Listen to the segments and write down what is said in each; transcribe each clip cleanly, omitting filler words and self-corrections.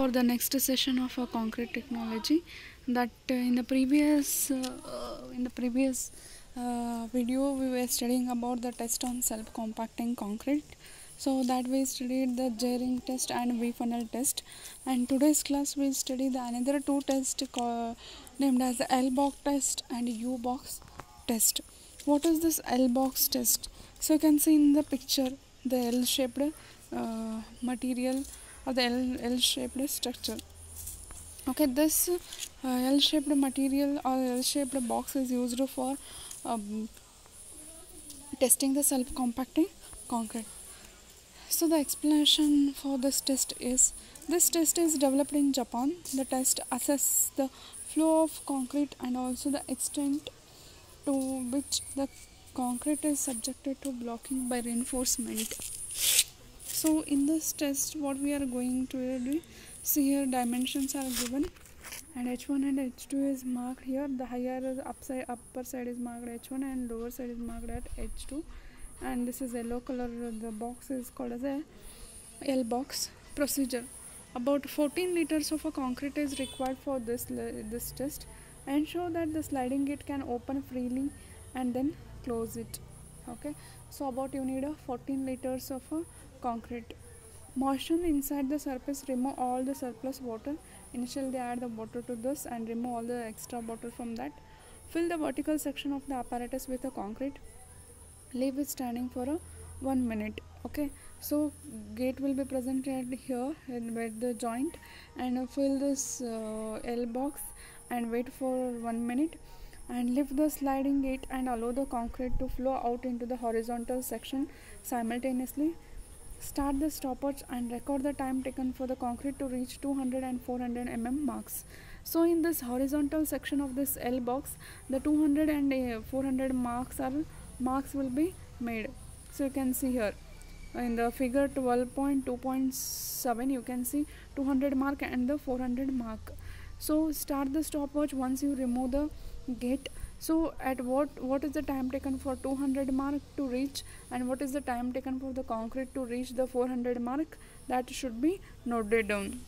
For the next session of concrete technology, that in the previous video we were studying about the test on self compacting concrete. So that we studied the J-ring test and V-funnel test, and today's class will study the another two tests named as the L-box test and U-box test. What is this L-box test? So you can see in the picture the L-shaped material or the L-shaped structure. Okay, this L-shaped material or L-shaped box is used for testing the self-compacting concrete. So the explanation for this test is developed in Japan. The test assesses the flow of concrete and also the extent to which the concrete is subjected to blocking by reinforcement. So in this test what we are going to do, see here dimensions are given and H1 and H2 is marked here. The higher upper side is marked H1 and lower side is marked at H2, and this is yellow color. The box is called as a L box. Procedure: about 14 liters of a concrete is required for this test. Ensure that the sliding gate can open freely and then close it. Okay, so about you need a 14 liters of a concrete. Moisten inside the surface, remove all the surplus water. Initially they add the water to this and remove all the extra water from that. Fill the vertical section of the apparatus with a concrete. Leave it standing for 1 minute. Okay, so gate will be presented here with the joint, and fill this L box and wait for 1 minute, and lift the sliding gate and allow the concrete to flow out into the horizontal section simultaneously. Start the stopwatch and record the time taken for the concrete to reach 200 and 400 mm marks. So in this horizontal section of this L box, the 200 and 400 marks will be made. So you can see here in the figure 12.2.7 you can see 200 mark and the 400 mark. So start the stopwatch once you remove the gate. So at what is the time taken for 200 mark to reach, and what is the time taken for the concrete to reach the 400 mark, that should be noted down.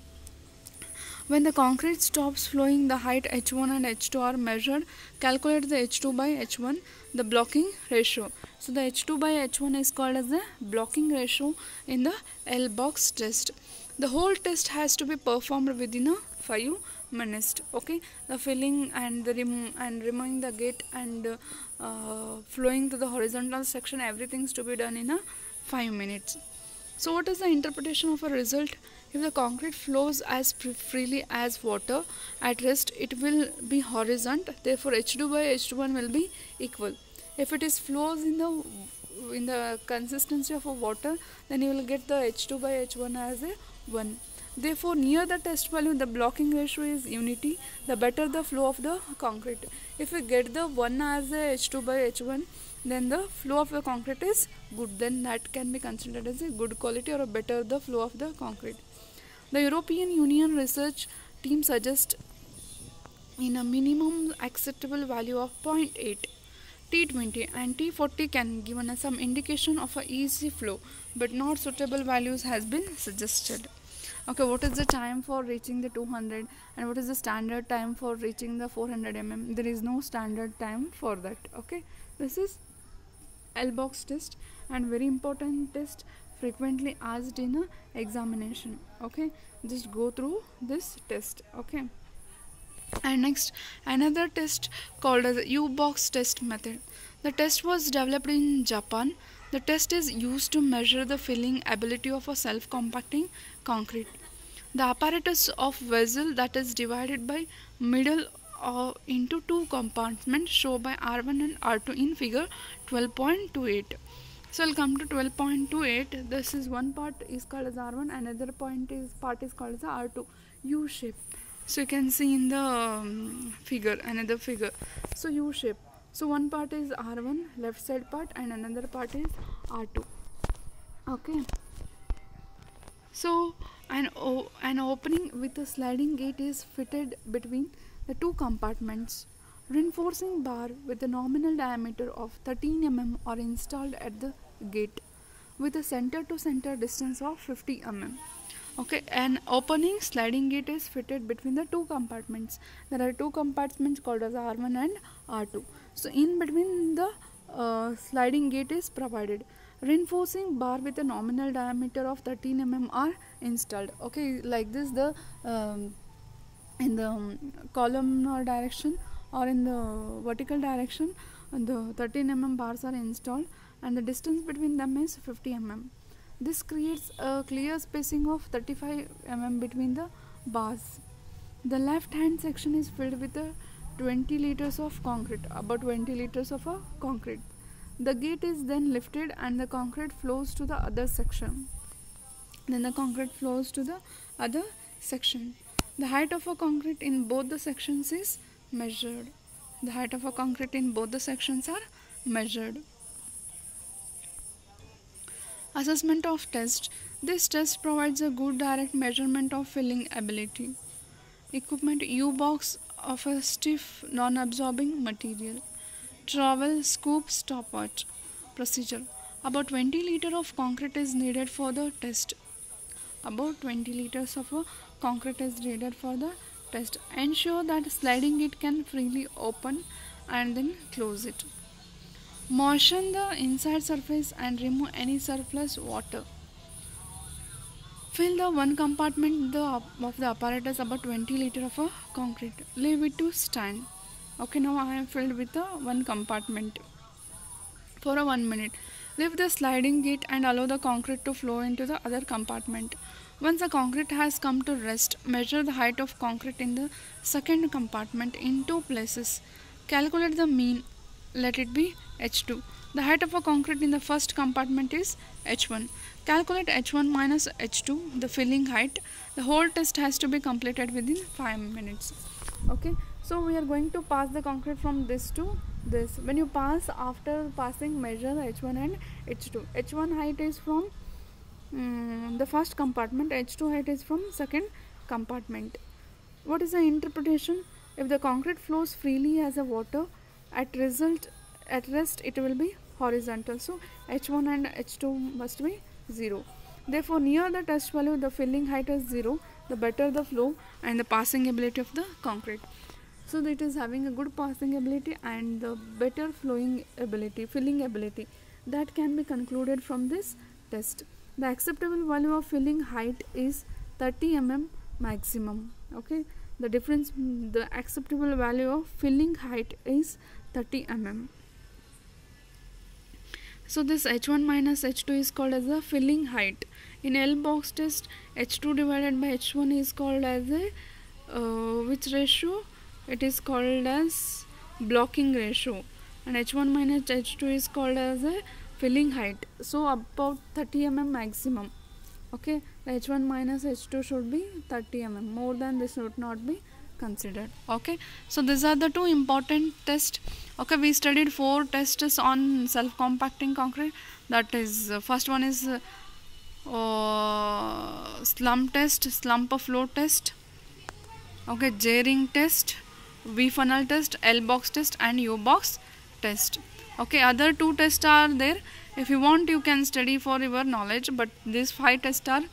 When the concrete stops flowing, the height H1 and H2 are measured. Calculate the H2 by H1, the blocking ratio. So the H2 by H1 is called as the blocking ratio in the L box test. The whole test has to be performed within 5 minutes. Okay, the filling and the removing the gate and flowing to the horizontal section, everything is to be done in 5 minutes. So what is the interpretation of a result? If the concrete flows as freely as water at rest, it will be horizontal. Therefore H2 by H1 will be equal. If it is flows in the consistency of a water, then you will get the H2 by H1 as a 1. Therefore near the test value the blocking ratio is unity, the better the flow of the concrete. If we get the 1 as a H2 by H1, then the flow of the concrete is good, then that can be considered as a good quality or a better the flow of the concrete. The European Union research team suggests in a minimum acceptable value of 0.8. T20 and T40 can give us some indication of a easy flow, but not suitable values has been suggested. Okay, what is the time for reaching the 200 and what is the standard time for reaching the 400 mm? There is no standard time for that. Okay, this is L box test and very important test, frequently asked in a examination. Okay, just go through this test. Okay, and next another test called as U-box test method. The test was developed in Japan. The test is used to measure the filling ability of a self-compacting concrete. The apparatus of vessel that is divided by middle into two compartments shown by R1 and R2 in figure 12.28. So I'll come to 12.28. This is one part is called as R1, another part is called as R2, U shape. So you can see in the figure, another figure. So U shape. So one part is R1, left side part, and another part is R2. Okay. So an opening with a sliding gate is fitted between the two compartments. Reinforcing bar with a nominal diameter of 13 mm are installed at the gate with a center to center distance of 50 mm. Okay, an opening sliding gate is fitted between the two compartments. There are two compartments called as R1 and R2. So in between the sliding gate is provided. Reinforcing bar with a nominal diameter of 13 mm are installed. Okay, like this the in the columnar direction or in the vertical direction the 13 mm bars are installed and the distance between them is 50 mm. This creates a clear spacing of 35 mm between the bars. The left hand section is filled with 20 liters of concrete, about 20 liters of a concrete. The gate is then lifted and the concrete flows to the other section. Then the concrete flows to the other section. The height of a concrete in both the sections is measured. The height of a concrete in both the sections are measured. Assessment of test. This test provides a good direct measurement of filling ability. Equipment: U-box of a stiff non-absorbing material. Trowel, scoop, stopwatch. Procedure: about 20 liters of concrete is needed for the test. About 20 liters of concrete is needed for the test. Ensure that sliding gate can freely open and then close it. Moisten the inside surface and remove any surplus water. Fill the one compartment of the apparatus about 20 liters of a concrete. Leave it to stand. Okay, now I am filled with the one compartment for 1 minute. Lift the sliding gate and allow the concrete to flow into the other compartment. Once the concrete has come to rest, measure the height of concrete in the second compartment in two places. Calculate the mean. Let it be H2. The height of a concrete in the first compartment is H1. Calculate H1 minus H2, the filling height. The whole test has to be completed within 5 minutes. Okay, so we are going to pass the concrete from this to this. When you pass, after passing, measure H1 and H2. H1 height is from the first compartment, H2 height is from second compartment. What is the interpretation? If the concrete flows freely as a water, at rest it will be horizontal. So H1 and H2 must be 0. Therefore, near the test value, the filling height is 0. The better the flow and the passing ability of the concrete. So it is having a good passing ability and the better flowing ability, filling ability. That can be concluded from this test. The acceptable value of filling height is 30 mm maximum. Okay, the acceptable value of filling height is 30 mm. So this H1 minus H2 is called as the filling height. In L box test, H2 divided by H1 is called as a which ratio? It is called as blocking ratio, and H1 minus H2 is called as a filling height. So about 30 mm maximum. Okay, the H1 minus H2 should be 30 mm. More than this should not be considered. Okay, so these are the two important tests. Okay, we studied 4 tests on self-compacting concrete. That is, first one is slump test, slump flow test. Okay, J-ring test, V-funnel test, L-box test and U-box test. Okay, other 2 tests are there. If you want, you can study for your knowledge, but these 5 tests are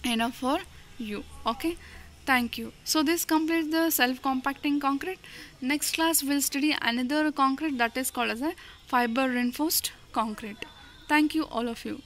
enough for you. Okay, thank you. So this completes the self-compacting concrete. Next class we'll study another concrete, that is called as a fiber reinforced concrete. Thank you all of you.